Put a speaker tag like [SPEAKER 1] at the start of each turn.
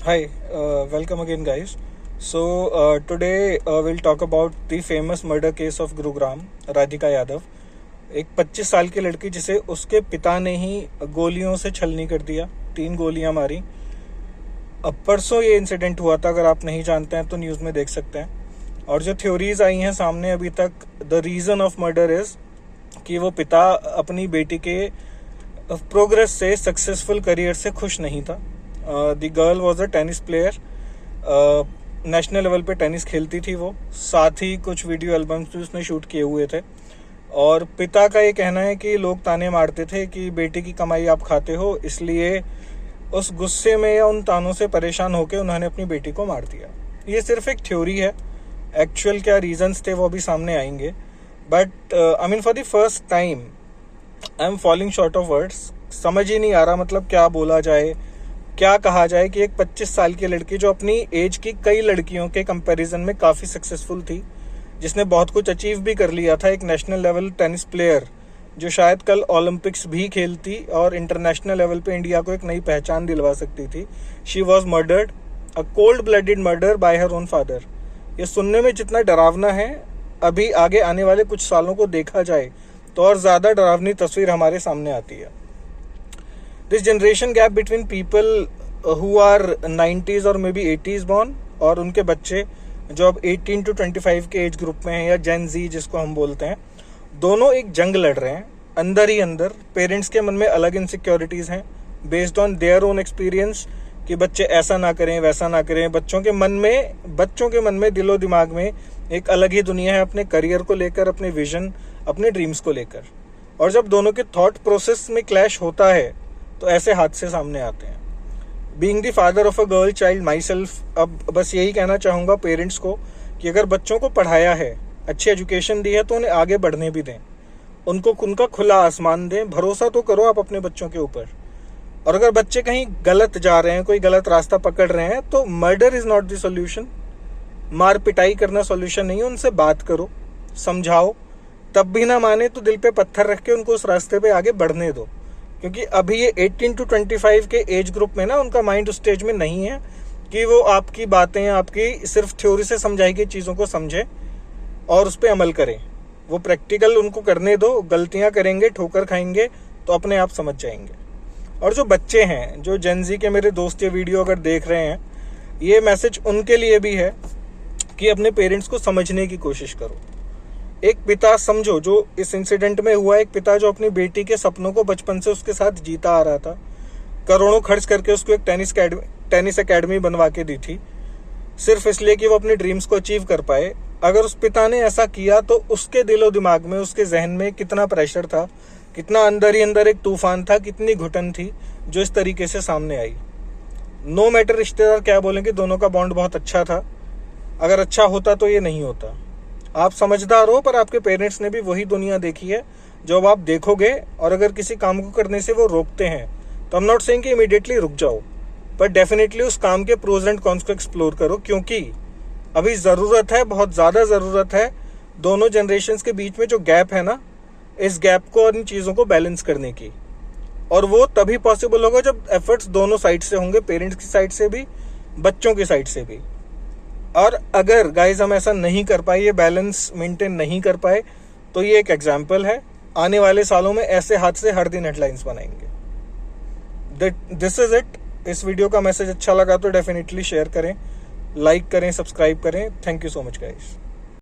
[SPEAKER 1] Hi, welcome again, guys. Today we'll talk about the famous murder case of Gurugram, Radhika Yadav. एक 25 साल की लड़की जिसे उसके पिता ने ही गोलियों से छलनी कर दिया, 3 गोलियां मारी. अब परसों ये इंसिडेंट हुआ था. अगर आप नहीं जानते हैं तो न्यूज़ में देख सकते हैं. और जो थ्योरीज आई हैं सामने अभी तक, the reason of murder is कि वो पिता अपनी बेटी के प्रोग्रेस से, सक्सेसफुल करियर से खुश नहीं था. The girl was a tennis player. National level पे टेनिस खेलती थी वो. साथ ही कुछ वीडियो एल्बम्स भी उसने शूट किए हुए थे. और पिता का ये कहना है कि लोग ताने मारते थे कि बेटी की कमाई आप खाते हो, इसलिए उस गुस्से में या उन तानों से परेशान होकर उन्होंने अपनी बेटी को मार दिया. ये सिर्फ एक थ्योरी है. एक्चुअल क्या रीजंस थे वो भी सामने आएंगे. But I mean for the first time I am falling short of words. समझ ही नहीं आ रहा मतलब क्या बोला जाए, क्या कहा जाए कि एक 25 साल की लड़की जो अपनी एज की कई लड़कियों के कंपैरिजन में काफ़ी सक्सेसफुल थी, जिसने बहुत कुछ अचीव भी कर लिया था, एक नेशनल लेवल टेनिस प्लेयर जो शायद कल ओलंपिक्स भी खेलती और इंटरनेशनल लेवल पे इंडिया को एक नई पहचान दिलवा सकती थी. She was murdered, a cold blooded murder bye her own father. ये सुनने में जितना डरावना है, अभी आगे आने वाले कुछ सालों को देखा जाए तो और ज़्यादा डरावनी तस्वीर हमारे सामने आती है. This generation gap between people who are 90s और मे बी 80s बॉर्न और उनके बच्चे जो अब 18 to 25 के एज ग्रुप में हैं, या जेन जी जिसको हम बोलते हैं, दोनों एक जंग लड़ रहे हैं अंदर ही अंदर. पेरेंट्स के मन में अलग इनसिक्योरिटीज़ हैं based on their own experience कि बच्चे ऐसा ना करें वैसा ना करें. बच्चों के मन में दिलो दिमाग में एक अलग ही दुनिया है अपने करियर को लेकर, अपने विजन, अपने ड्रीम्स को लेकर. और जब दोनों के थॉट प्रोसेस में क्लैश होता है तो ऐसे हादसे सामने आते हैं. Being the father of a girl child my self, अब बस यही कहना चाहूँगा पेरेंट्स को कि अगर बच्चों को पढ़ाया है, अच्छी एजुकेशन दी है, तो उन्हें आगे बढ़ने भी दें. उनको उनका खुला आसमान दें. भरोसा तो करो आप अपने बच्चों के ऊपर. और अगर बच्चे कहीं गलत जा रहे हैं, कोई गलत रास्ता पकड़ रहे हैं, तो murder is not the solution. मार पिटाई करना सोल्यूशन नहीं है. उनसे बात करो, समझाओ. तब भी ना माने तो दिल पे पत्थर रख के उनको उस रास्ते पे आगे बढ़ने दो. क्योंकि अभी ये 18 to 25 के एज ग्रुप में ना, उनका माइंड उस स्टेज में नहीं है कि वो आपकी बातें, आपकी सिर्फ थ्योरी से समझाई गई चीज़ों को समझे और उस पर अमल करें. वो प्रैक्टिकल उनको करने दो. गलतियां करेंगे, ठोकर खाएंगे तो अपने आप समझ जाएंगे. और जो बच्चे हैं, जो जेन जी के मेरे दोस्त ये वीडियो अगर देख रहे हैं, ये मैसेज उनके लिए भी है कि अपने पेरेंट्स को समझने की कोशिश करो. एक पिता समझो जो इस इंसिडेंट में हुआ, एक पिता जो अपनी बेटी के सपनों को बचपन से उसके साथ जीता आ रहा था, करोड़ों खर्च करके उसको एक टेनिस एकेडमी बनवा के दी थी, सिर्फ इसलिए कि वो अपने ड्रीम्स को अचीव कर पाए. अगर उस पिता ने ऐसा किया तो उसके दिलो दिमाग में, उसके जहन में कितना प्रेशर था, कितना अंदर ही अंदर एक तूफान था, कितनी घुटन थी जो इस तरीके से सामने आई. नो मैटर रिश्तेदार क्या बोलेंगे, दोनों का बॉन्ड बहुत अच्छा था. अगर अच्छा होता तो ये नहीं होता. आप समझदार हो, पर आपके पेरेंट्स ने भी वही दुनिया देखी है जो अब आप देखोगे. और अगर किसी काम को करने से वो रोकते हैं तो आई एम नॉट सेइंग कि इमीडिएटली रुक जाओ, पर डेफिनेटली उस काम के प्रोज एंड कॉन्स को एक्सप्लोर करो. क्योंकि अभी ज़रूरत है, बहुत ज़्यादा ज़रूरत है दोनों जनरेशन्स के बीच में जो गैप है ना, इस गैप को और इन चीज़ों को बैलेंस करने की. और वो तभी पॉसिबल होगा जब एफर्ट्स दोनों साइड से होंगे, पेरेंट्स की साइड से भी, बच्चों की साइड से भी. और अगर गाइज हम ऐसा नहीं कर पाए, ये बैलेंस मेंटेन नहीं कर पाए, तो ये एक एग्जाम्पल है. आने वाले सालों में ऐसे हादसे हर दिन हेडलाइंस बनाएंगे. This is it. इस वीडियो का मैसेज अच्छा लगा तो डेफिनेटली शेयर करें, लाइक करें, सब्सक्राइब करें. Thank you so much guys.